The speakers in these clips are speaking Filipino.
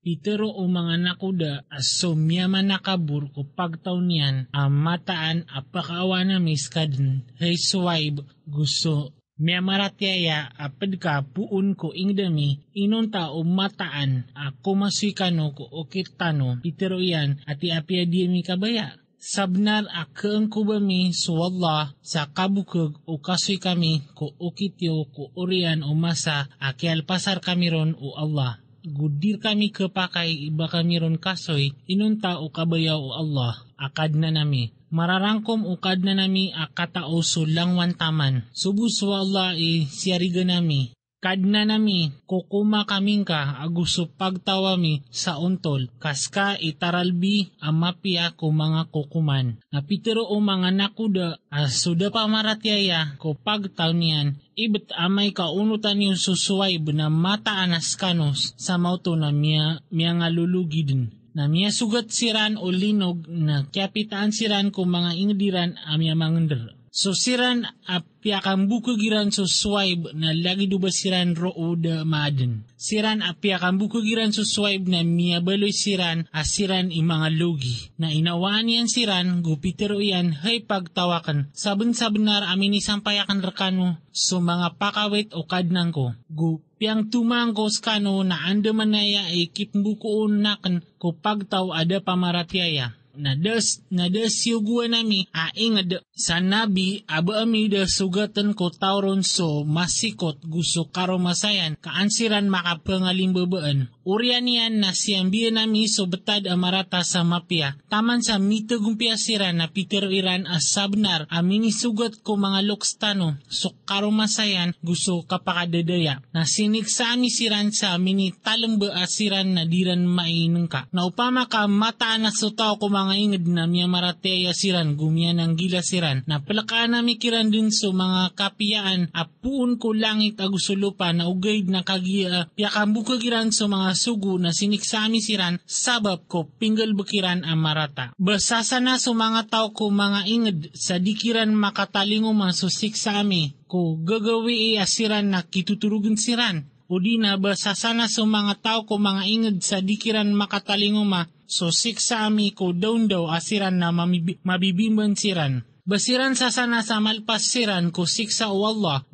Pitero o mga nakuda aso miyaman nakabur ko pagtaw niyan mataan apakaawa na miskadin hay suwaib gusto miyamaratyaya apad ka puun ko ingdami inunta o mataan ako masikano ko o kirtano pitero yan ati apya di mi kabaya. Sabnar akang kubami suwallah sa kabukog o kasoy kami ko ukityo ko urian o masa akyal pasar kami ron o Allah. Gudir kami kapakay iba kami ron kasoy inunta o kabayaw o Allah akad na nami. Mararangkom ukad na nami akatao sulang wantaman. Subuswa Allah siyariga nami. Kadna nami, kukuma kaming ka, aguso pagtawami sa untol, kaska itaralbi amapia ko mga kukuman. Napitero o mga nakuda, suda pa maratyaya ko pagtaw niyan, ibet amay kaunutan yung susuway na mataanas kanos sa mauto na miya nga lulugidin. Na miya sugat siran o linog na kapitaan siran ko mga ingdiran amya mangender. So siran apyakang bukugiran so swipe na lagi duba siran roo da maaden. Siran apyakang bukugiran so swipe na miyabaloy siran asiran imanga logi. Na inawaan yan siran gupitero yan hay pagtawakan. Saben-sabenar amin isampayakan rekano so mga pakawit o kadnang ko. Gupyang tumangkos kano na andaman na ya ikipmbukoon nakan ko pagtaw ada pamaratyaya. Nadas yuguan nami aingad sa nabi aba ami da sugatan ko tauron so masikot gusto karo masayan kaansiran makapangalimbaban. Urian yan na siyambian nami so betad amarata sa mapya. Taman sa mitagumpia siran na Peter Iran as sabnar amini sugat ko mga lokstano so karo masayan gusto kapakadadaya. Na sinig sa ami siran sa amini talamba asiran na diran mainang ka. Na upama ka mataan na so tao ko mga inged na miya marateya siran gumiya ng gila siran. Na palakaan na mikiran din so mga kapiyaan apuun ko langit agusulupa na ugaid na kagiya piakambukagiran so mga sugu na siniksami siran sabab ko pinggal bukiran amarata. Basasa na so mga tao ko mga inged sa dikiran makatalingo masusiksami ko gagawi asiran na kituturugan siran. O di na basasa na so mga tao ko mga inged sa dikiran makatalingo so siksami ko daun daw asiran na mabibimban siran. Basiran sasana sa malpas siran ko siksa o Allah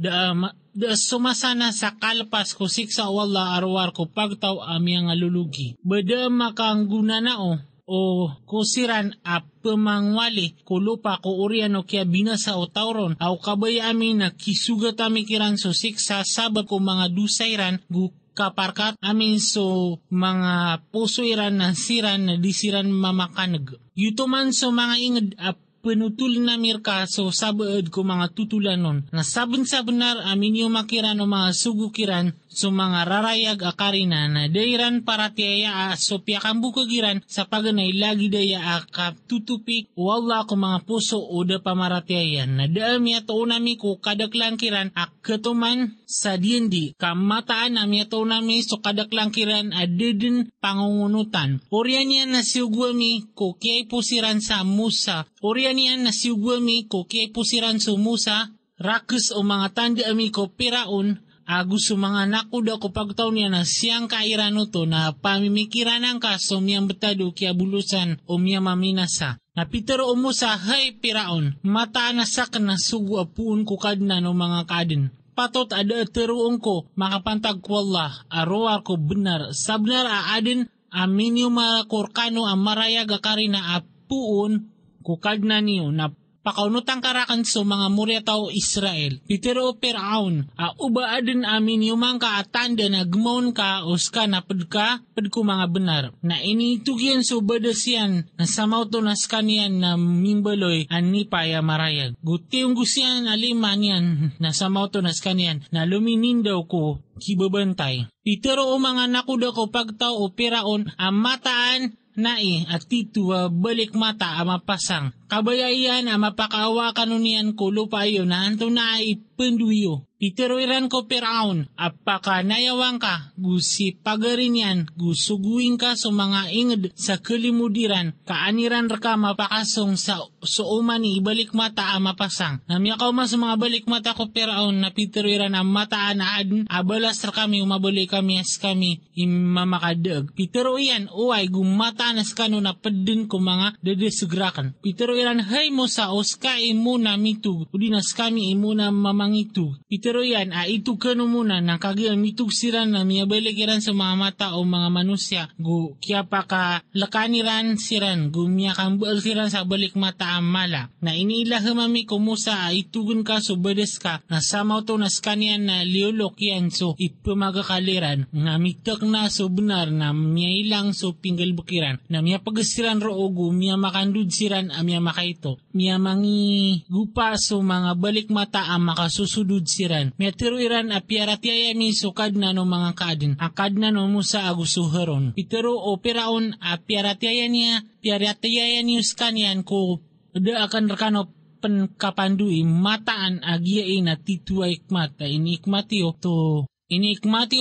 da sumasana sa kalpas ko siksa o Allah arwar ko pagtaw amyang alulugi. Bada makangguna na o kusiran a pemangwali ko lupa ko urian o kaya binasa o tauron au kabaya amin na kisugat amikiran so siksa sabab ko mga dusairan kaparkat amin so mga puso iran na siran na disiran mamakanag. Yutuman so mga inged penutul na mirka so sabaad ko mga tutulanon na sabon-sabonar amin yung makiran o mga sugukiran so mga rarayag akarina na dairan paratiyaya so piyakang bukagiran sa paganay lagi daya akap tutupik o Allah ko mga puso o da pamaratiyayan na daami at unami ko kadaklangkiran akatuman sa diendi kamataan nami at unami so kadaklangkiran adedin pangungunutan. Orian yan na siugwami ko kiyay pusiran sa Musa. Orian yan na siugwami ko kiyay pusiran sa Musa. Rakus o mga tanda ami ko piraon gusto mga nakuda ko pagtaw niya na siyang kairano to na pamimikiran ang kaso miyang betado kaya bulusan o miya maminasa. Na Peter o Musa hay piraon mataan na sak na sugu apuun ko kadna no mga kadin. Patot ada teruong ko makapantag ko Allah arwar ko benar sabnar aadin amin yung marakorkano ang marayag akari na apuun ko kadna niyo na pakaunutang karakan so mga murya tao Israel. Pitero Piraon, uba adin amin yung mga atanda na gumaon ka oska na pedko mga benar. Na initugyan so badasyan na samaw to nas kanyan na mimbaloy anipaya marayag. Guti yung gusyan aliman yan na samaw to nas kanyan na luminindaw ko kibabantay. Pitero o mga nakuda ko pagtaw o Piraon mataan nai at tito balik mata amapasang. Kabayayan amapakaawa kanunian ko lupa iyo na anto na ipenduyo. Pitero iran ko Piraon, apaka nayawang ka, gusi pagarin yan, gusuguin ka sa mga inged sa kalimudiran, kaaniran raka mapakasong sa umani ibalik mata ang mapasang. Namyakaw man sa mga balik mata ko Piraon na Pitero iran ang mata anaan, abalas ra kami umabali kami as kami imamakadag. Pitero iyan, uway gumata nas kano na padin ko mga dedesugrakan. Pitero iran, hay mo sa oska imuna mitug, udinas kami imuna mamangitug. Pero yan, itug ka no muna, nakagian mitug siran na miyabalikiran sa mga mata o mga manusya, kaya pa ka lakaniran siran, gumiya kang bual siran sa balik mata ang mala, na iniila mami kumusa, itugun ka so bades ka, na samaw to nas kanyan na liulok yan so ipamagakaliran, nga mitak na so benar na miya ilang so pinggal bukiran, na miya pagasiran roogo, miya makandud siran, miya makaito, miya mangi gupa so mga balik mata ang makasusudud siran. Metero iran apiaratiaya mi sukad na no mga kadin. Akad na no musa agusuheron. Pitero o Piraon apiaratiaya niya, piaratiaya niyos kanyan ko da akan rekano penkapandui mataan agiyain at tituay ikmat. Inikmatiyo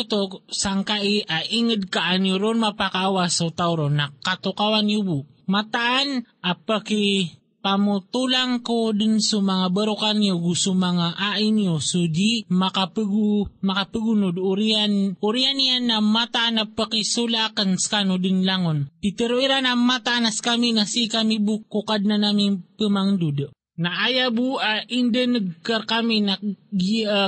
to sangkai inged kaan ron mapakawas so tauron na katukawan yubu. Mataan apaki pamutulang ko din sa mga barukan niyo, gusto mga ain niyo, so di makapagunod, urian yan na mata na pakisulakan skano din langon. Pitero iran ang mata nas kami na si kami bukukad na namin pumangdudo. Na ayabu inde nagkar kami na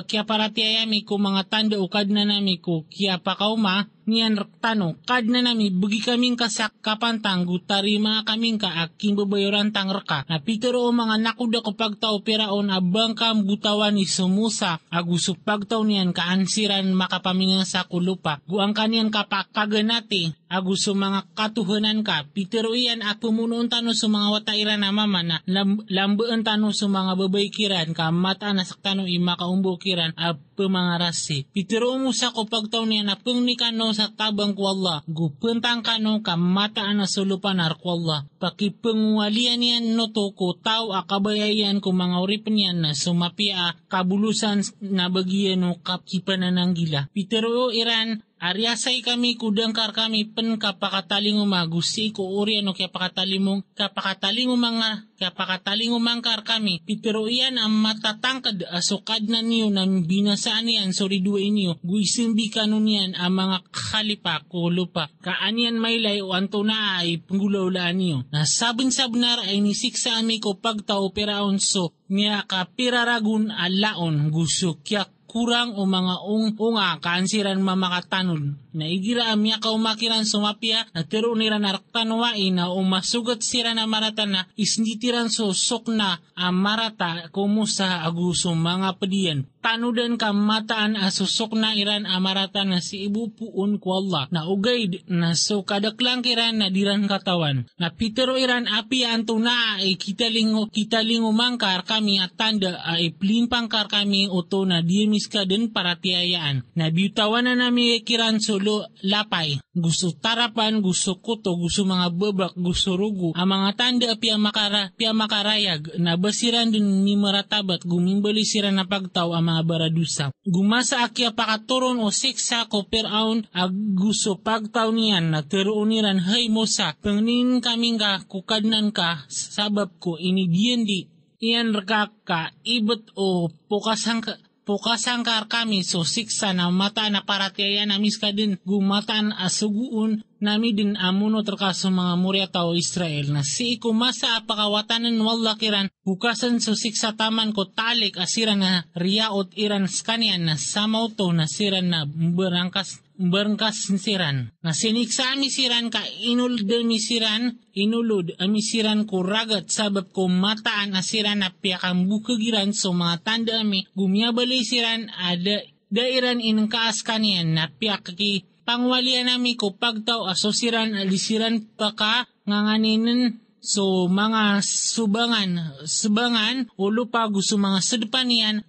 kya paratiayami ko mga tanda ukad na nami ko kya pakauma niyan rektano kad na nami bagi kaming kasak kapantang gutari mga kaming ka aking babayoran tang reka na Pitero o mga nakuda ko pagtao Piraon abang kam gutawan ni sumusa agusok pagtao niyan kaansiran makapamingan sa kulupa guang kaniyan kapakaganati aguso mga katuhanan ka Pitero iyan pumunoon tano sa mga watairan na mama na lambaan tano sa mga babaykiran ka mata na saktano makaumbukiran mga rasi. Pitero umusa ko pagtaw niya na pungni kano sa tabang ko Allah. Gupentang kano kamataan na sulupanar ko Allah. Pakipengwalian niyan no to ko tao akabayayan ko mga uripan niyan na sumapia kabulusan na bagian no kapipanan ng gila. Pitero iran Aryasay kami kudangkar kami pen kapakataling umagusi ko urian o kaya pakataling umangkar kami. Pitero iyan ang matatangkad asukad na niyo na binasaan niyan soriduay niyo. Guisimbi kanon niyan ang mga khalipa ko lupa. Kaanian maylay o anto na ay penggulaulaan niyo. Nasabing-sabnar ay nisiksa ami ko pagtao Piraon so niya kapiraragun alaon gusto kya kurang o mga unga kaansiran mamakatanon. Naigira amya ka umakiran sumapia na tiro nira naraktanwain na umasugat sira na marata na isnitiran susok na amarata kumusa aguso mga pediyan. Tanudan ka mataan asusok na iran amarata na si ibupuon ko Allah na ugay na so kadaklang kiran na diran katawan. Na Pitero iran api anto na ay kitaling umangkar kami at tanda ay plimpangkar kami uto na dimis ka din para tiyayaan. Na biutawan na namin kiran solo lapay. Gusto tarapan, gusto kuto, gusto mga babak, gusto rugo. Ang mga tanda piya makarayag na basiran din ni maratabat gumimbali sira na pagtaw ang mga baradusa. Gumasa akya pakaturon o siksa ko Piraon ag gusto pagtaw niyan na tiruuniran hay mosa pangnin kaming ka kukadnan ka sabab ko inidiyan di iyan raka ibet o pokasangkar kami so siksa na mata na paratiaya na miska din gumataan asuguun nami din amuno terkaso mga murya tao Israel na si ikumasa apakawatanan wallakiran bukasan so siksa taman ko talik asiran na riyaot iran skanian na samauto na siran na berangkas siran. Na siniksa amisiran ka inulud amisiran ko ragat sabab ko mataan asiran na piyakang bukagiran so mga tanda ami gumiyabali siran ada dairan inangkaas kanian na piyakaki pangwalian nami ko pagtaw asosiran alisiran pa ka nganganinin so mga subangan ulo pa gusto mga sedepanian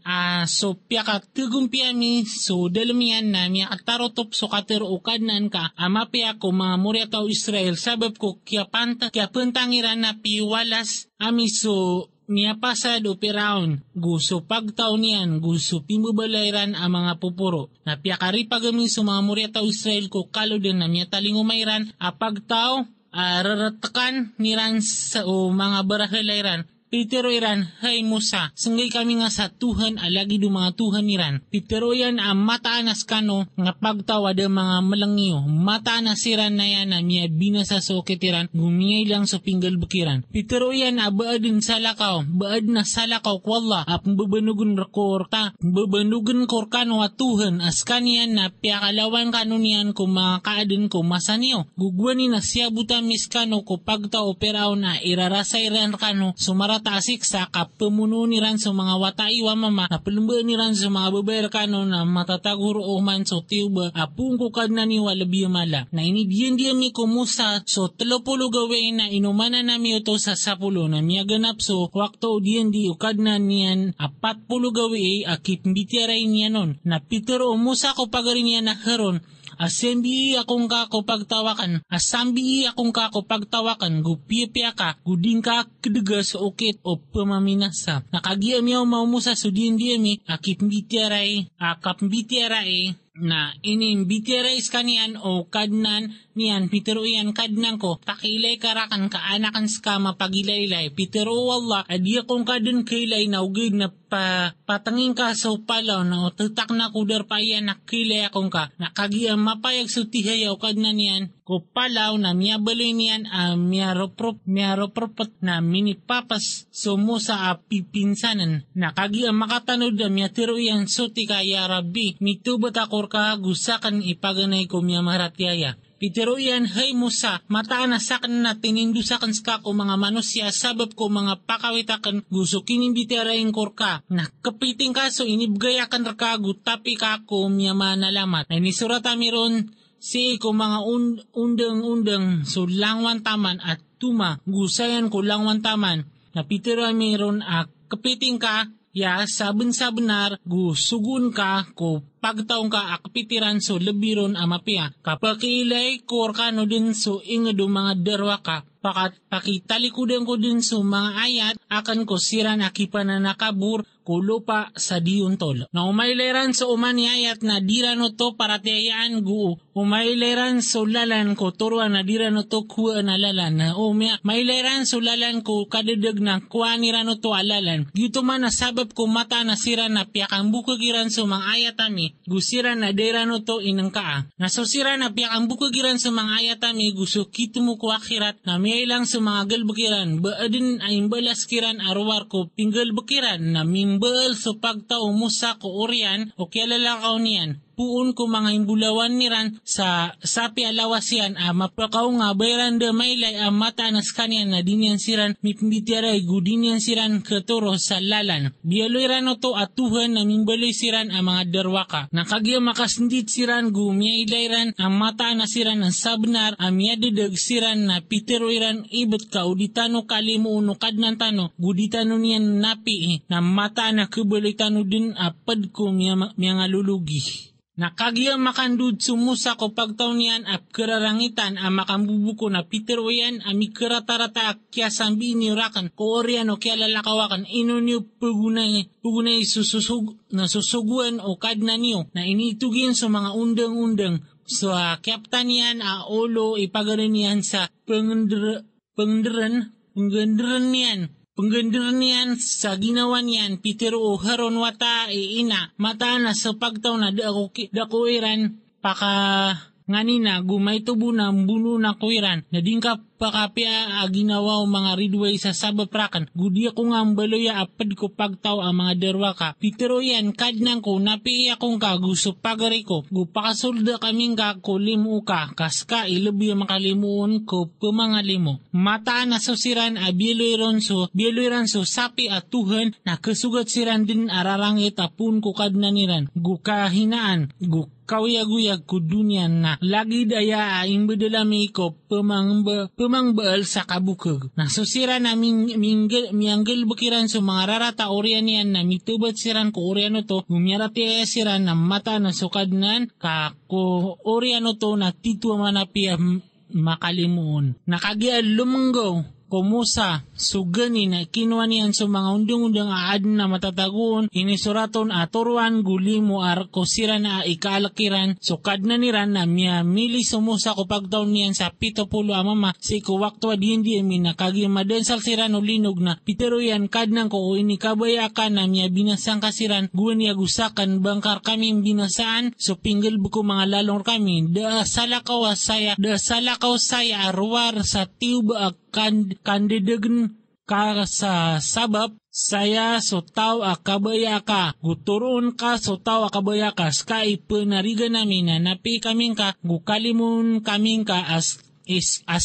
so piaka tugumpiami so dalamian na miya katarotop so katero ukadnan ka ama piya ko mga murya tao Israel sabab ko kya pentangiran na piwalas ami so niya pasad o piraon, gusto pagtaw niyan, gusto pimubalayran ang mga pupuro. Napiakari pagamin sa mga muryata Israel ko kalodin na niya talingumayran, pagtaw, raratakan niran sa o mga barahalayran. Pitero iran, hay Musa, sangay kami nga sa Tuhan alagi do mga Tuhan iran. Pitero yan ang mataanas kano nga pagtawa da mga malangyo. Mataanas iran na yan na miya binasa sa oketiran, gumingay lang sa pinggal bukiran. Pitero yan baadin sa lakaw, baad na sa lakaw kwalla, ap babanugun rakorta, babanugun korkano at Tuhan, as kaniyan na piakalawan kano niyan kung mga kaadin ko masaniyo. Gugwani na siya butamis kano ko pagtaw peraw na irarasa iran kano sumarat tasik sa kapamuno niran sa mga wataiwa mama na palumba niran sa mga babayar kano na matataguro o man so tiuba apung kukad na niwa labi mala na inidiyan mi kumusa so 30 gawin na inumana na mi ito sa 10 na miyaganap so wakto diyan di ukad na niyan 40 gawi akip mbitiaray niya nun na Peter o Musa ko pagarin niya na heron. Asambi akong kako pagtawakan, gupiapia ka, guding ka kedegas o ukit o pamaminasa. Nakagiam yaw maumusa so diyan akip mbitiaray, na inimbitiaray iskanian o kadnan niyan, Pitero iyan kadnan ko, takilay karakan kaanakan ska mapagilaylay, Pitero wallah, adiya kong kadun kailay na ugid na patangin ka sa upalaw na otutak na kudar pa iyan na kilay akong ka, nakagiam mapayag sutihay o kadnan niyan, ko palaw na miyabaloy niyan miyaropropot na minipapas sumo sa pipinsanan, nakagiam makatanod na miyatiro iyan suti kaya Rabbi, mitubot akor ka gusakan ipaganay ko miyamaratyaya. Pitero iyan, hay Musa, mataan na sakan na tinindusakan ska ko mga manusya, sabab ko mga pakawitakan, gusto kinimbiterayin korka, nakapiting ka so inibgayakan rakago, tapi ka ko miyaman alamat. Ay nisurata miron, si ko mga undang so langwan taman at tuma, gusayan ko langwan taman, na Pitero miron kapiting ka, ya saben-sabenar gusugun ka ko pagtaong ka akapitiran so lebiron amapia. Kapakilay korkano din so ingado mga derwa ka. Pakitalikudan ko din so mga ayat akan ko siran akipan na nakabur ko lupa sa diuntol. Na umayleran so umani ayat na dirano to paratayaan gu. Umayleran so lalan ko turuan na dirano to kuwa na lalan. Na umayleran so lalan ko kadadag na kuwa nirano to alalan. Gito man na sabab ko mata na siran na piyakang bukagiran so mga ayat ami. Gusiran na derano to inang kaa. Nasosiran na piyakang bukagiran sa mga ayatami gusto kito mo ko akhirat na may lang sa mga galbakiran. Baadin ay imbalas kiran arwar ko pinggal bakiran na mimbal sa pagtao mo sa ko orian o kialalakaw niyan. Puun ko mga imbulawan niran sa sapi alawas yan mapakaw nga bayran da maylay matanas kanyan na dinyan siran mipimbitiaray gudinyan siran keturo sa lalan. Bialoy rano to atuhan na mimbaloy siran mga darwaka. Nakagya makasindit siran gumiyailayran matanas siran ang sabnar miyadedeg siran na piteroiran ibet ka uditano kalimuuno kadnan tano guditano niyan napi na mata na kubaloy tano din apad ko miya lulugi. Nakagya makandud sumusa ko pagtaw niyan at kararangitan makambubuko na Pitero yan karatarata kya sambi niurakan ko orian o kya lalakawakan inunyo pugunay susuguan o kadna niyo na initugin sa mga undang-undang so kaptan yan olo ipagarin yan sa penggenderan niyan sa ginawa niyan, Pitero o haron wata ina, mata na sa pagtaw na dako iran, nganina gumay tubo na mbuno na kuiran, na din ka pakapia ginawa o mga ridway sa sabaprakan, gudi ako nga baloya apad ko pagtaw ang mga derwa ka. Pitero yan, kadnang ko, napiya kong ka, gusto pagari ko, gupakasulda kaming ka, ko limu ka, kaska ilabi makalimuon ko, pumangalimo. Mata na so siran, bialoy ranso, sapi at tuhan, na kasugat siran din ararangit, apun ko kadna niran, gukahinaan, kawiyag-uyag ko dunyan na lagi daya imbedalami ko pemangbaal sa kabukag. Nasusira na miyanggel bukiran sa mga rarata orian yan na mitubat siran ko oriano to gumyarati siran na mata na sukadnan ka ko oriano to na titwa manapia makalimuon. Nakagya lumenggaw Kumusa, sugani na kinuha niyan sa mga undang-undang aad na matatagun, inisuraton aturuan guli mo arko sira na ikaalakiran, sukad na niran na miya mili sumusa ko pagtaon niyan sa 70 amama, si kuwaktwa di minakagi madensal siran o linog na, pitero yan kadnang ko o inikabaya ka na miya binasang kasiran, guwan niya gusakan bangkar kami binasaan, so pinggil buko mga lalong kami, da salakaw saya arwar sa tiuba kandidagan ka sa sabab, saya so tao akabaya ka, guturon ka so tao akabaya ka, ska ipanariga namin na napi kaming ka, gukalimun kaming ka as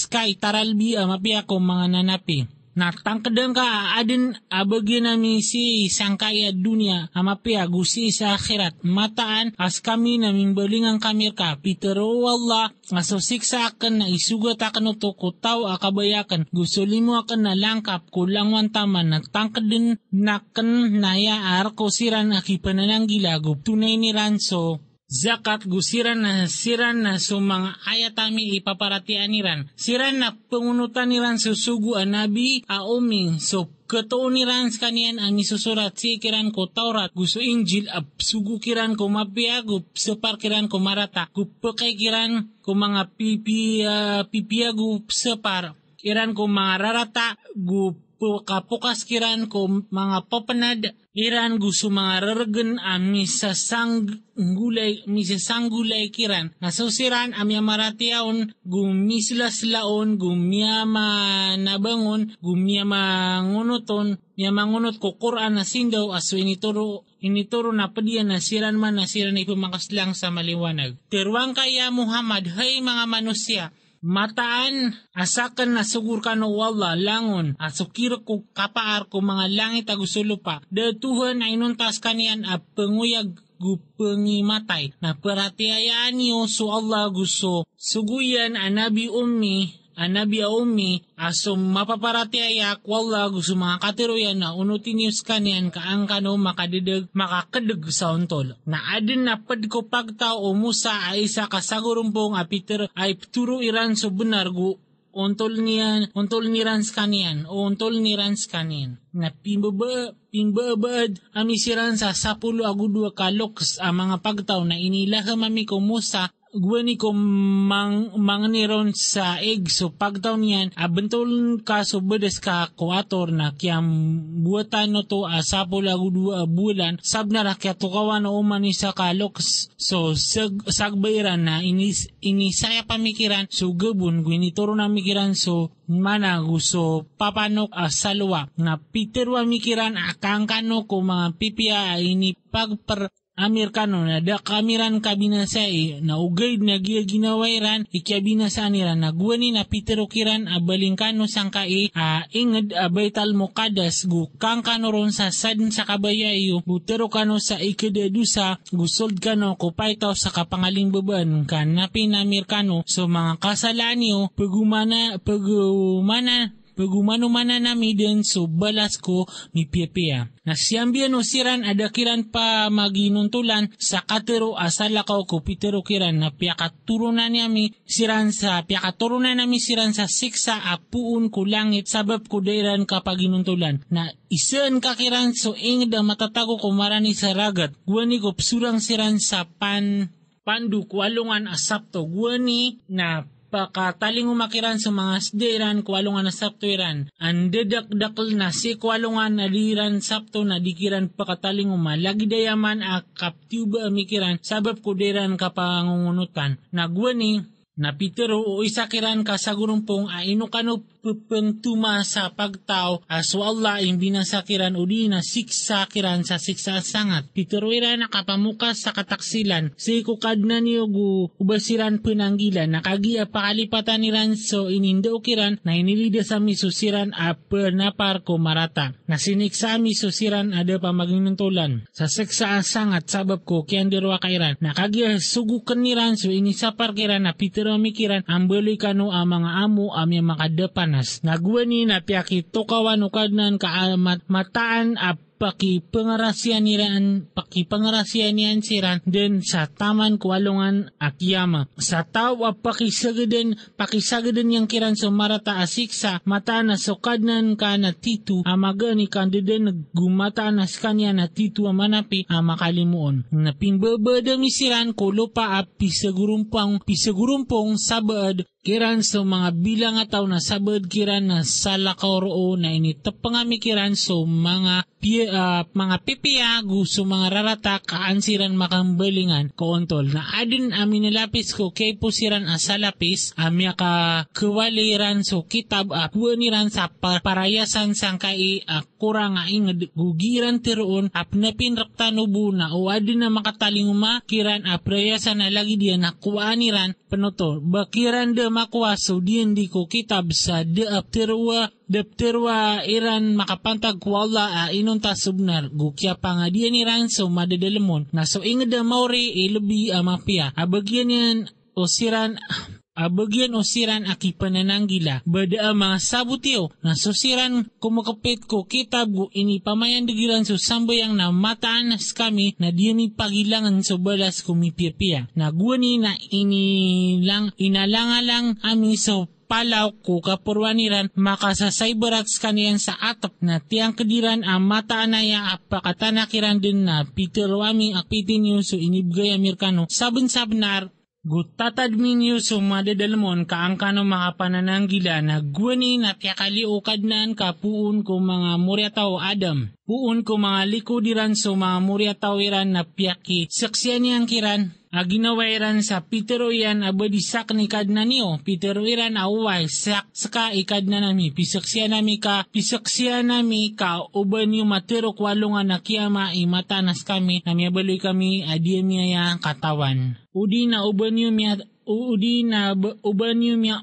ka itaralbi mapi ako mga nanapi. Natangkadan ka adin abagyan namin si sangkaya dunia amapia gusi sa akhirat mataan as kami namin balingang kamir ka pitero Allah asosiksa akan na isugat akan uto ko tao akabayakan gusto limo akan na langkap kulang wantaman natangkadan nakan naya arko siran akipananang gilagup tunay ni ranso zakat gusiran na siran na sumang ayatami ipaparatian niran. Siran na pangunutan niran susugu anabi auming so katoon niran kanian ang isusurat si kiran ko Taurat gusto Injil sugu kiran ko mabiagup separ kiran ko marata kupakay kiran ko mga pipiagup separ kiran ko mga rarata kapukas kiran ko mga papanad iran gusto mga raragan misasanggulay kiran nasusiran amya maratiaon gumislaslaon gumiyama nabangon gumiyama ngunuton miyamangunot ko Quran na sindaw aso inituro na padiyan na siran man na siran ipumakaslang sa maliwanag terwang kaya Muhammad hay mga manusya mataan asakan na sugur ka no wala langon asukir ko kapaar ko mga langit agusulupa datuhan ay nuntas kanian a panguyag gupengimatay na perhatiayaan niyo so Allah gusto suguyan anabi ummi aso mapaparatiayak wala gusto mga katiroyan na unutin niyo kanian kaangkano makakadag sa untol. Na adin na padko pagtao o musa ay isa kasagurumpong apiter ay turo iran so benar gu untol niran skanian na pimbabaad amisiran sa 10 agudwa kaloks ang mga pagtaw na inilaham ami ko musa gwani ko mangniron sa egg so pagtaw niyan abentol ka so bedes ka kuator na kiyam buatan no to asapo lagu 2 bulan sab na rakyat tukawan o umani sa kalok so sagbayran na inisaya pamikiran so gabun gwini turo na mikiran so mana gusto papanok salwa na piterwa mikiran akangkano ko mga pipia ini pagper Amerikano na da kamiran kabinasai na ugaid na ginawairan ikiabinasaan niran na guwani na piterokiran abalingkano sangkai inged abaital mokadas gu kangkano ron sa sadin sa kabayayo butero kano sa ikedadusa gusold kano kupaitaw sa kapangaling beban kan napin Amerikano so mga kasalaan niyo pagumano-mana nami din so balas ko mi pia. Na siyambyan o siran adakiran pa maginuntulan sa katero asalakaw ko pitero kiran na piakaturunan nami siran sa siksa apuun ko langit sabab ko dairan kapaginuntulan. Na isaan kakiran so ingda matatago ko marani sa ragat. Guwani ko psurang siran sa pandu kualungan asapto. Guwani na pakataling umakiran sa mga sderan kualungan na sapto iran. Ang dedakdakl na si kualungan na diran sapto na dikiran pakataling umalagi dayaman a kaptiuba amikiran sabab kuderan kapangungunutan. Nagwani na pitero o isakiran ka sa gurumpong inukano pagtuma sa pagtao aso Allah yung binasakiran o di na siksakiran sa siksa sangat. Pitero ira nakapamukas sa kataksilan si kukad na niyo ubasiran penanggilan nakagia pakalipatan ni Ranso inindaw kiran na inilida sa misusiran a penapar ko marata. Na siniksa misusiran ada pa maginuntulan sa siksa sangat sabab ko kiyan dirwa kairan nakagia sugukan ni Ranso inisapar kiran na pitero mikiran ang bali kano ang mga amo amya makadapanas. Nagwani na piyakito kawan ukadnan kaamat mataan pakipangarasyan niyan siran den sa taman kualungan akiyama. Sa tao pakisagadan yang kiran sumarata asiksa mata na sukadnan ka na titu amagani kandiden nagumata na skanya na titu amanapi amakalimuon. Napimbabada misiran ko lupa pisagurumpong sabad kiran so mga bilang ataw na sabad kiran na salakaoro na initapangami kiran so mga pipiya gusto mga rarata kaansiran makambalingan koontol na adin amin nilapis ko kay pusiran asalapis amya ka kawaliran so kitab puaniran sa parayasan sangkai kurang inged gugiran tiroon apnapin raktanubu na o adin na makatalinguma kiran aprayasan na lagi diyan na kuaniran penuto bakiran de makwaso diyan di ko kitab sa dapterwa iran makapantag ko Allah inunta subnar gukya pa nga diyan iran so madadalamon na so inged mauri ilubi amapia abagyan osiran aki panananggila bada mga sabutiyo na susiran kumakapit ko kitab ko ini pamayan digiran so sambayang na mataanas kami na diyan pagilangan so balas kumipiyapia na guwani na inalangalang ami so palaw ko kapurwaniran makasasaybaraks kaniyan sa atap na tiyang kediran ang mataanaya apakatanakiran din na pitirwami akpitin nyo so inibgay Amerikano saben-sabenar gutatadmin nyo so madadalamon kaangkano mga panananggila na guwani na tiyakaliukadnan ka puun ko mga muryataw Adam. Puun ko mga likudiran so mga muryataw iran na piyaki saksyan niyang kiran. Ginawairan sa Pitero yan abadisak ni kadna niyo. Pitero iran away saka ikadna nami. Pisaksya nami ka uban yung matero kwalungan na kiyama imatanas kami na miyabaloy kami adiyamiyaya katawan. Udi na uban yung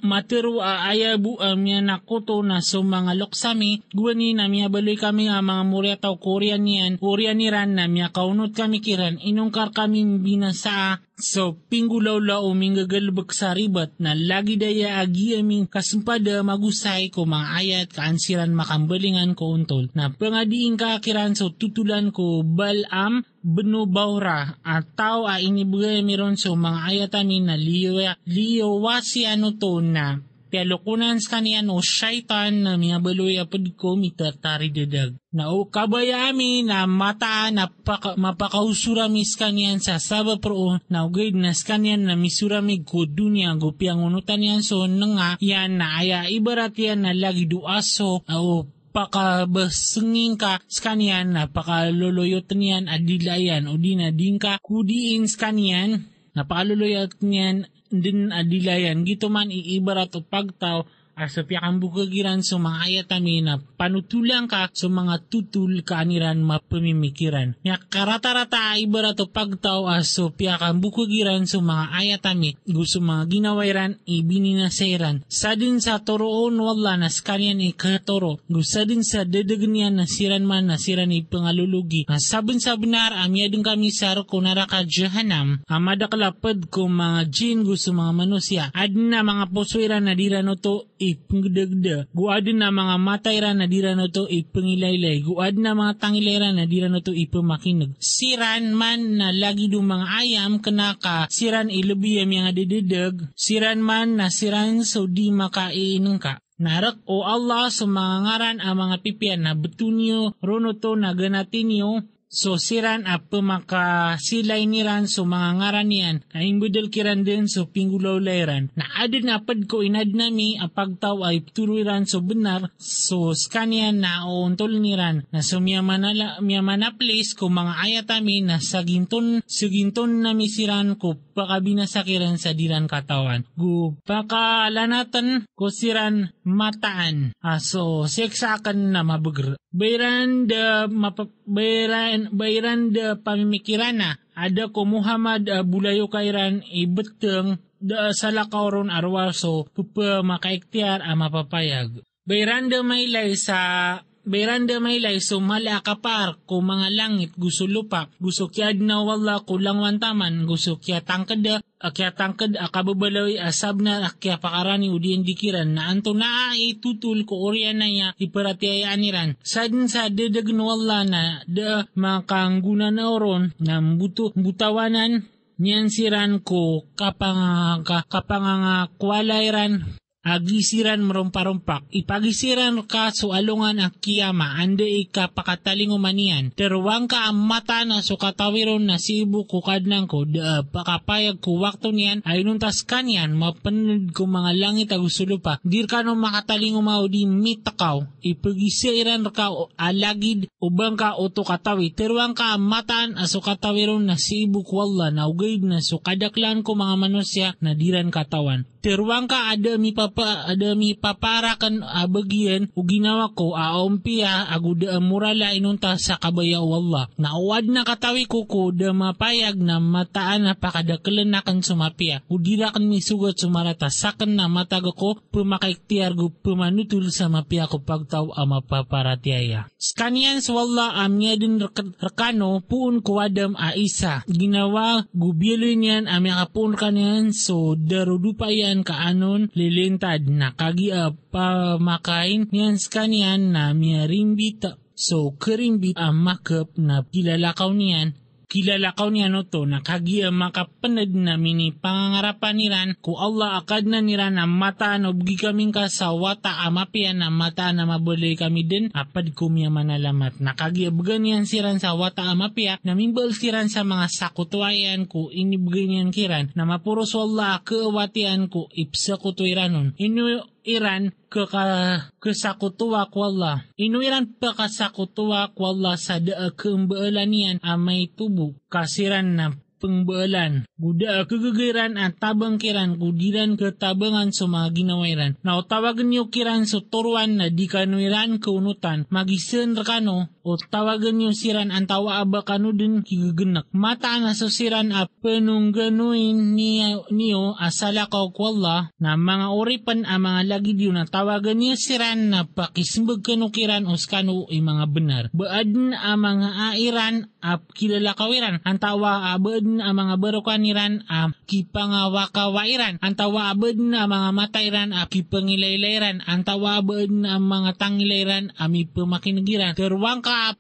matero ayabu miya nakuto na so mga loksami guwani na miya baloy kami mga muryataw Korean niran na miya kaunot kami kiran inungkar kami binasa so pinggulaw-law mingagalbag sa ribat na lagi daya agi aming kasimpada magusay ko mga ayat kaansiran makambalingan ko untol na pangadiin ka kiran so tutulan ko Balam Benu Baura ataw inibigay meron so mga ayat amin na liyawasi ano to na pialukunan sa kaniyan o syaitan na miyabaloy apod ko mitatari dadag. Na o kabaya amin na mata na mapakausurami sa kaniyan sa saba pro na ugay na sa kaniyan na misurami ko dunya go piangunutan yan so nga yan na aya ibarat yan na lagi duaso o pakabasenging ka sa kaniyan na pakaloloyot niyan adilayan o di na din ka kudiin sa kaniyan na pakaloloyot niyan din adilayan gito man iibarat o pagtaw Asa piyakang bukagiran sa mga ayatami na panutulang ka sa mga tutul kaaniran mapamimikiran. Nga karata-rata ibarat o pagtaw aso piyakang bukagiran sa mga ayatami gusto mga ginawairan ibininasairan. Sa din sa toroon wala na skanian ikatoro. Gusto din sa dedeganian na siran man na siran ipangalulugi. Sabon sa benar amya din kami sa ko naraka jahanam. Amadakalapad ko mga jin gusto mga manusia. Adin na mga poswiran na dirano to ipangdagda. Guad na mga matayran na dira na to ipangilaylay. Guad na mga tangilera na dira na to ipamakinag. Siran man na lagi do mga ayam kanaka siran ilubiyam yung adididag. Siran man na siran so di makaiinong ka. Narak o Allah sa mga ngaran ang mga pipian na betunyo rono to na ganatinyo. So siran pemaka silay niran so mga ngaran niyan kaing budal kiran din so pinggulaw layran na adin apad ko inad nami apagtaw ay turuiran so benar so skanian na ontol niran na so miyamana place ko mga ayatami na saginton nami siran ko pakabinasakiran sa diran katawan gu pakalanatan ko siran mataan so seksakan na mabagr bayran da pamimikiran na ada ko Muhammad bulayo kairan ibeteng da salakauron arwaso pupa makaiktiar mapapayag. Bayran da mailay sa beranda maylay sumala kapar ko mga langit gusto lupa gusto kya na wala kulang wantaman gusto kya tangkad akababalawi asab na akya pakarani udien dikiran na anto na tutul ko orian na ya iparatiyayaan niran sadin sa dedag no wala na da makangguna na oron na butawanan niyan siran ko kapangangkwalairan agisiran merumpa-rumpak. Ipagisiran ka so alungan ang kiyama, ande ika pakatalinguman terwang ka ang mata na so katawiron na si ibu ko kadnang ko, pakapayag ko wakto niyan, ay nuntas kanyan, mapanod ko mga langit agusulo pa. Dir ka no makatalingumao di mitakaw, ipagisiran ka alagid, ubang ka oto katawi, terwang ka ang mataan aso katawiron na si ibu ko wala, na ugaid na so kadaklan ko mga manusya na diran katawan. Terwang ka adami paparakan abagyan o ginawa ko aompia aguda murala inunta sa kabaya Allah. Nauwad na katawi ko da mapayag na mataan na pakadaklan na kan sumapia. Udira kan misugat sumarata sakan na mataga ko pumakaiktiyar go pumanutul sa mapia ko pagtaw ang mapaparatiaya. Skanian sa Allah amnya din rekano puun ko adam a isa. Ginawa gubyelo niyan amya kapun kanyan so darudupayan kaanon lilintad na kagia pamakain niyan skanian na miarimbita so kerimbit ang makap na kilalakaw niyan no to na kagia makapanad na mini pangangarapan niran ko Allah akad na niran na mata no bugi kaming kasawata amapian na mata na mabulay kami din apad kumya manalamat na kagia baganyan siran sa wata amapia na mimbal siran sa mga sakutuayan ko inibganyan kiran na mapuros Allah keawatian ko ipsa kutuiranon Iran kesakutuwa ko Allah. Inuiran pa kasakutuwa ko Allah sa keembaalan niyan amay tubo kasiran na pengbaalan. Guda kegagaran at tabang kiran kudiran ketabangan sa mga ginawairan. Na tawagan niyo kiran sa turuan na di kanuiran kaunutan magisan rakano o tawagan niyo siran ang tawa aba kanu din kigaganak. Mata na sa siran a penungganuin niyo asalakaw ko Allah na mga oripan ang mga lagi diyo na tawagan niyo siran na pakisimbag kanukiran o skano ay mga benar. Baadin ang mga airan ap kilalakawiran ang tawa abad ang mga barokaniran kipangawakawairan ang tawa abad ang mga matairan kipangilaylairan ang tawa abad ang mga tangilairan ami pemakinagiran terwang ka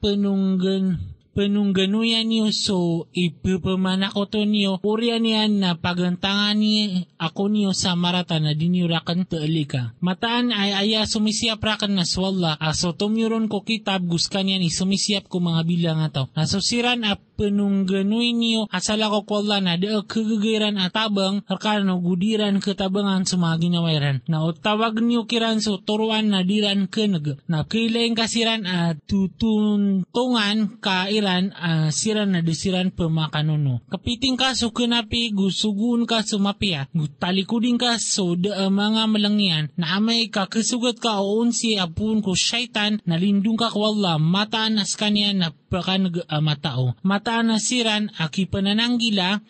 penungganuyan niyo so ipipamanakoto niyo urian niyan na pagantangan ni ako niyo sa marata na diniurakan taalika. Mataan ay aya sumisiap rakan na swalla aso tumyuron ko kitab guskan yan isumisiap ko mga bilang ataw. Nasusiran penungganuy niyo asala ko kwalla na da kagagairan at tabang harkano gudiran ketabangan sa mga ginawairan. Na tawag niyo kiran so turuan na diran kenag na kailaing kasiran at tutuntungan kairan siran na desiran pemakanuno. Kapiting ka so kenapi gusugun ka sumapia talikudin ka so da mga malangyan na amay ka kesugat ka o unsi apun ko syaitan na lindung ka kwalla mataan as kanya na pakanag matao. Mataan na siran aki panananggila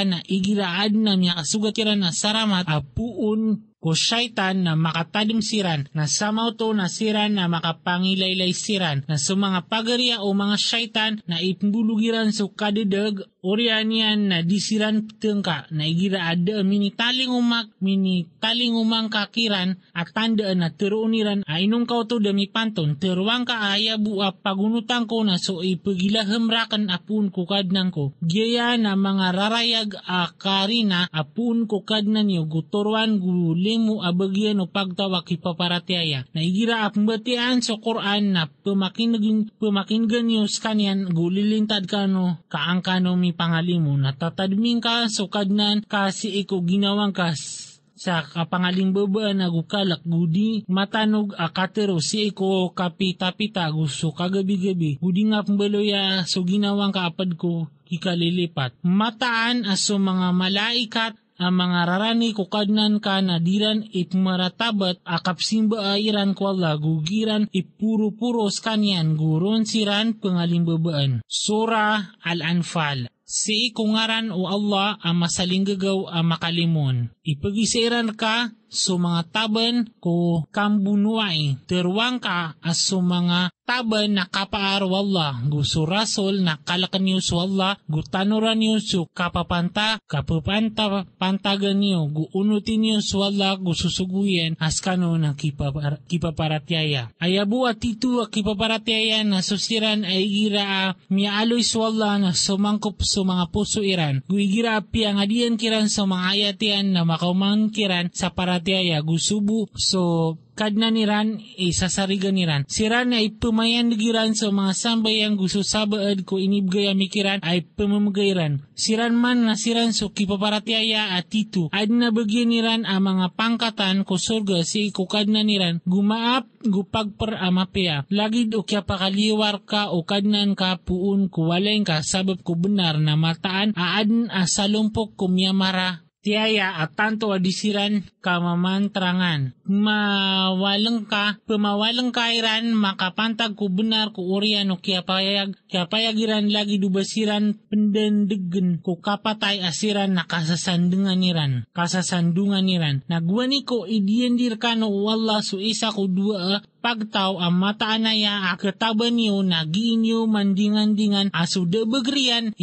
na igiraad na miya kasugat kiran na saramat apuun ko syaitan na makatadim siran na samaw to na siran na makapangilaylay siran na sa mga pagariya o mga syaitan na ipambulugiran so kadidag orian yan na disiran tengka na igiraad minitaling umang kakiran at tandaan na teruuniran ainong kao to dami panton teruang ka aya buwa pagunutang ko na so ipagilahemrakan apun ko kadnang ko gaya na mga rarayag akarina apun ko kadnan niyo gutorwan gulimu abagyan o pagtawak ipaparatiaya na igira apmbatian sa Quran na pemakingan niyo skanyan gulilintad ka no kaangkano mi pangalimu natatadming ka so kadnan kasi iko ginawang ka sa kapangaling baba na gukalak gudi matanog akatero si iko kapita-pita gusto kagabi-gabi gudi nga pambaloya so ginawang kaapad ko kikalilipat mataan aso mga malaikat ang mga rarani kukadnan ka na diran ipmaratabat akapsimba airan ko Allah gugiran ipuro-puros kanyan guron siran pangalimbabaan. Surah Al-Anfal. Si ikungaran o Allah ang masalinggagaw ang makalimon. Ipagisiran ka so mga taban ko kambunuay. Terwang ka aso mga taban na kapaaro Allah. Gusto rasol na kalakan niyo so Allah. Gutanuran niyo so kapapanta pantagan niyo. Guunutin niyo so Allah. Gususuguyan askano na kipaparatyaya. Ayabu at ito kipaparatyaya na susiran ay gira mialoy so Allah na sumangkop so mga puso iran. Guigira piang adian kiran sa mga ayatian na makauman kiran sa paratyaya. Gusubu so kadna niran, sasarigan niran. Siran ay pumayan giran sa mga sambay ang gusto sabaad ko inibgay amikiran ay pamamagayran. Siran man na siran so kipaparatyaya at ito. Ad na bagyan niran ang mga pangkatan ko surga si ikukadna niran. Gumaap, gupagper amapya. Lagid o kya pakaliwar ka o kadnan ka puun ko waleng ka sabab ko benar na mataan aadn asalumpok kumyamara. Tiyaya at tanto adisiran kamamantrangan. Pamawalang ka iran makapantag ko benar ko urian o kiapayagiran lagi dubasiran pendendegen ko kapatay asiran na kasasandungan niran. Nagwani ko idiendir ka no wala so isa ko dua pagtaw ang mataanaya akataban niyo nagiin niyo mandingan-dingan aso debegrian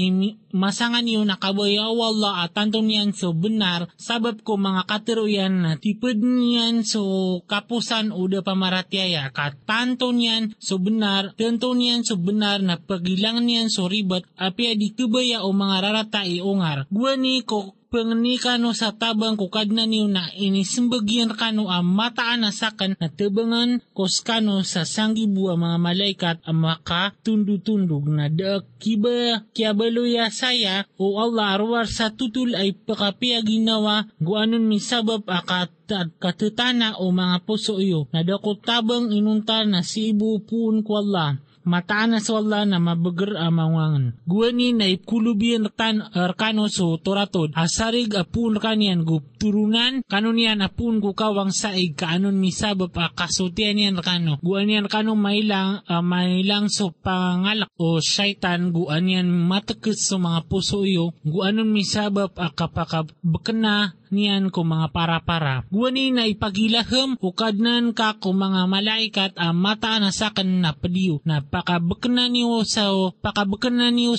masangan niyo nakabayaw wala at tanto niyan so benar sabab ko mga katiruyan na tipid niyan so kapusan uda pamaratyaya katanto niyan so benar tanto niyan so benar na pagilang niyan so ribat apya di kubaya o mga rarata iungar gwani ko pangni kano sa tabang kukadna niyo na inisembagyan kano ang mataan na sakan na tabangan koskano sa sanggibu ang mga malaikat ang makatundu-tundog na kiabaluya saya o Allah arwar sa tutul ay pakapia ginawa guanon misabab akat katutana o mga puso iyo na dakot tabang inunta na si ibu puun ko Allah. Mataan na sa Allah na mabagar amangangan. Guwani na ikulubian arkano so toratod. Asarig apun kanyan turunan kanunian apun kukawang saig kaanon misabap kasutian yan arkano. Guwani yan arkano mailang so pangalak o syaitan guan yan matakit so mga puso iyo. Guanon misabap kapakabakana niyan ko mga para-para. Guwani na ipagilaham ukadnan ka ko mga malaikat mataan na sakan na padiyo na pakabakana niyo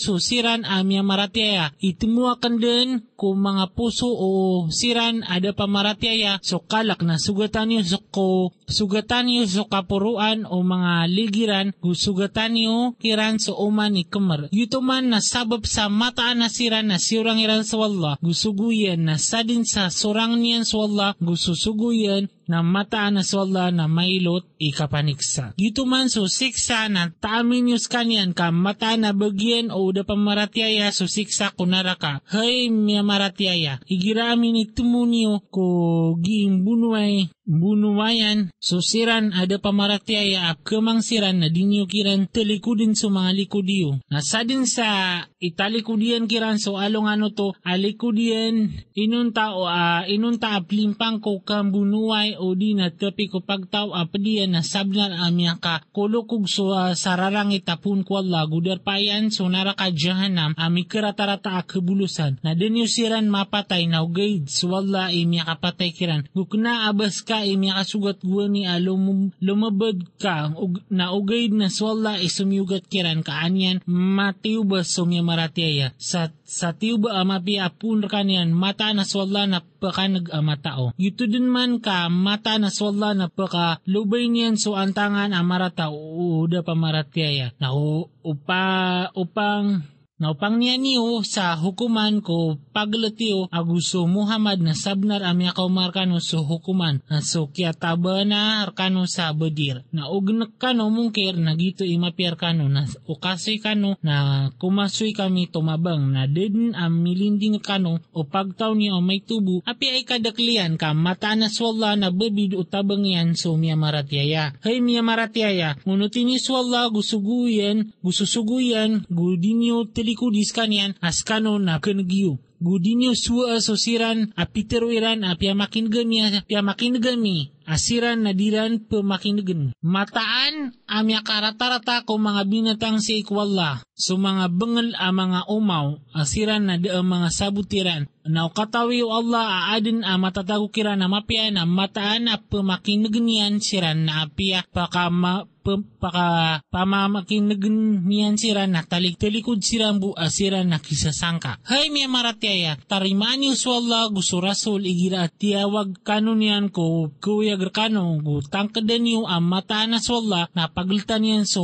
so siran amya maratyaya itimuakan din ko mga puso o siran ada pamaratyaya so kalak na sugatan niyo so kapuruan o mga ligiran sugatan niyo kiran so uman ikamar. Yuto man na sabab sa mataan na siran na sirang iran sa Allah gusuguyan na sadin sa surang niyan sa Allah gususuguyan na mataan na sa Allah na mailot ikapaniksa. Yuto man so siksa na taamin yus kanyan ka mataan na bagyan o da pamaratyaya so siksa kunara ka. Hay miya maratyaya igiramin itumunyo ko giing bunuwayan so siran ada pamaratyaya ap kemang siran na dinyo kiran telikudin so mga likudiyo. Nasadin sa italikudian kiran so along ano to alikudian inunta aplimpang ko kambunuway o di na tapi ko pagtaw apadian na sabnar amya ka kulukog so sararang itapun ko Allah gudar payan so naraka jahanam amikiratarata akabulusan na dinyo siran mapatay na ugaid so Allah imya kapatay kiran gukna abas ka imya kasugat guwani lumabad ka na ugaid na so Allah isumyugat kiran kaanyan matiuba sumya maratyaya sa tiuba amapi apun kanyan mata na so Allah na pakanag amatao. Yuto din man ka mata na so Allah na paka lubay niyan so antangan amarata uda pamaratyaya na upang niya niyo sa hukuman ko paglatiyo aguso Muhammad na sabnar amya kaumarkano so hukuman na so kiataba na arkano sa badir na ugnak kano mungkir na gito imapiar kano na ukasoy kano na kumasoy kami tumabang na din milinding kano o pagtaw niyo may tubo api ay kadaklian ka mata na swalla na babid utabang yan so miya maratyaya. Hay miya maratyaya ngunutin ni swalla gususuguyan gudinyo likudis kanyan askano na kenegyo. Gudinyo suwa asosiran apiteruiran apya makin gami asiran na diran pemakinagan. Mataan amya karata-rata ko mga binatang si ikwalla. So mga bengal mga umaw, asiran na daang mga sabutiran. Na katawi o Allah aadin matatago kira na mapia na mataan na pemakinagan yan siran na apia pamamakinagin niyan sira na talikod sirambu asira na kisasangka. Hay miya maratyaya, tarimaan niyo swalla gusto rasul igira at tiyawag kano niyan ko kuya grakano gutangkadan niyo ang mataan na swalla na paglitan niyan so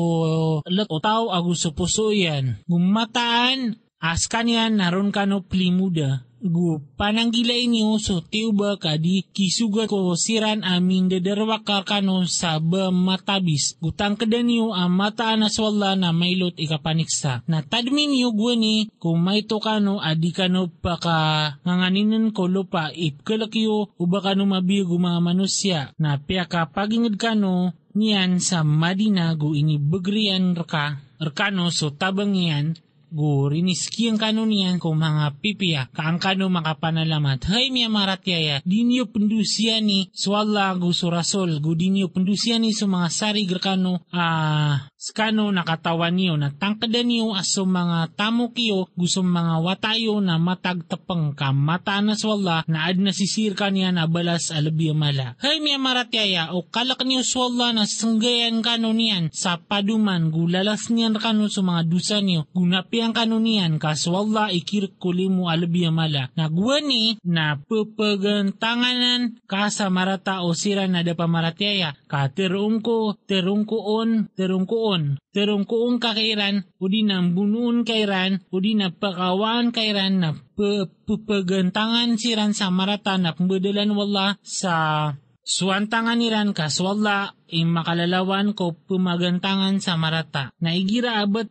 lat o tao agusto puso yan. Gumataan askan yan naron kano plimuda. Gu pananggilay niyo so tiuba ka di kisugat ko siran amin dadarwa karkano sa matabis. Gutang kada niyo ang mataan na swalla na mailot ikapaniksa. Na tadmin niyo gwani kung may to kano adi kano paka nganganinan ko lupa ipkalakyo uba kano mabigo mga manusya. Na piyaka pagingid kano niyan sa Madina gu inibagrian rekano so tabang niyan gu riniski ang kano niyan kung mga pipiya kaang kano makapanalamat. Hay miya maratyaya, di niyo pendusiya ni swalla gu surasol, gu di niyo pendusiya ni so mga sari grakano skano nakatawan niyo na tangkada niyo aso mga tamo kiyo gusto mga watayo na matagtapang ka mataan na swalla na ad nasisir ka niya na balas alabiya mala. Hay miya maratyaya o kalak niyo swalla na sanggayan kano niyan sa paduman gu lalas niyan kano so mga dusa niyo gunapi ang kanunian kaswalla ikirkuli mo alabiya mala. Nagwani na pupagantanganan ka sa marata o sira na da pamaratyaya ka terungkoon kakairan o di na bunuon kairan o di na pakawaan kairan na pupagantangan siran sa marata na pembadalan wala sa suwantangan niran kaswalla makalalawan ko pumagantangan sa marata. Naigira abat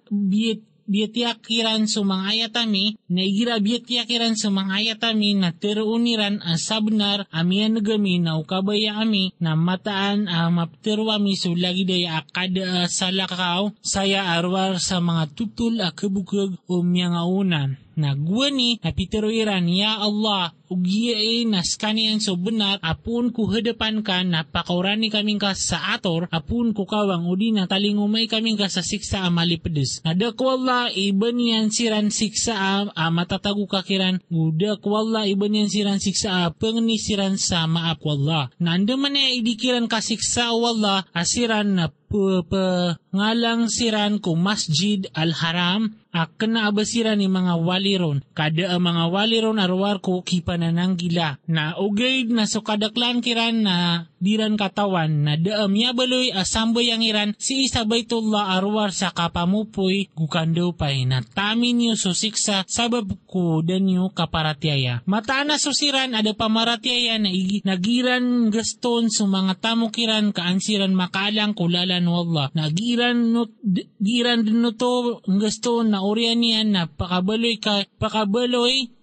biatiakiran sumangayatami, naigira biatiakiran sumangayatami na teruuniran sabnar amian nagami na ukabaya ami na mataan mapterwami so lagi daya akada salakaw saya arwar sa mga tutul akabukag o miyangaunan. Nagwani na piteroiran, ya Allah, ugiyae naskanian so benar, apun ku hadapan ka na pakaurani kaming ka sa ator, apun ku kawang udi na talingumay kaming ka sa siksa amali pedes. Nadaku Allah, iba niyan siran siksa matatagu kakiran, udak Allah, iba niyan siran siksa pengisiran sa maap Allah. Nandaman na idikiran ka siksa Allah, asiran na ngalang siran ko Masjid Al-Haram kena abasiran ni mga waliron. Kada mga waliron arwar ko kipanananggila. Na ugay na so kadaklan kiran na diran katawan na daam yabaloy asambay ang iran si isa Baitullah arwar sa kapamupoy gukandaw pay na tamin niyo so siksa sabab ko danyo kaparatyaya. Mataan na susiran ada pamaratyaya na nagiran gaston so mga tamukiran kaansiran makalang kulalan wallah. Nagiran din no to gaston na orian niyan na pakabaloy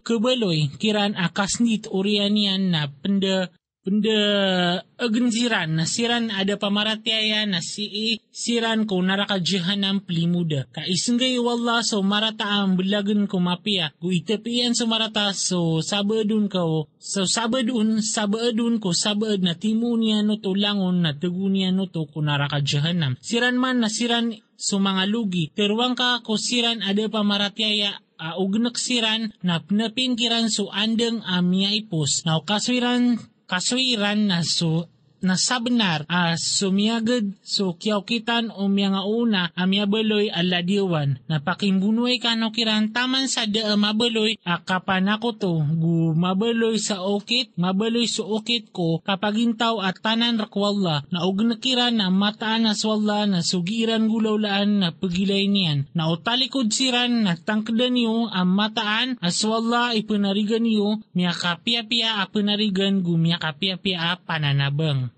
kabaloy kiran akasnit orian niyan na penda agensiran na siran ada pamaratyaya na siran ko narakajahanam plimuda. Kaisenggay wallah so marata ang belagan ko mapia. Gu itepian so marata so sabadun ko. So sabadun ko sabad na timunian no to langon na tagunian no to ko narakajahanam. Siran man na siran so mga lugi. Terwang ka ko siran ada pamaratyaya ugnak siran na pinapingkiran so andeng amya ipos. Now kaswiran na so nasabenar sumiyagad so kiyaw-kitan o mga una amyabaloy aladiwan na pakimbunuay kano kiran taman sa mabaloy kapanako to gu mabaloy sa okit ko kapagintaw at tanan rakwalla na ugnakiran na mataan na swalla na sugiran gulawlaan na pagilay niyan na utalikod siran na tangkadan niyo ang mataan aswalla ipanarigan niyo miya kapia-pia apanarigan gu miya kapia-pia pananabang.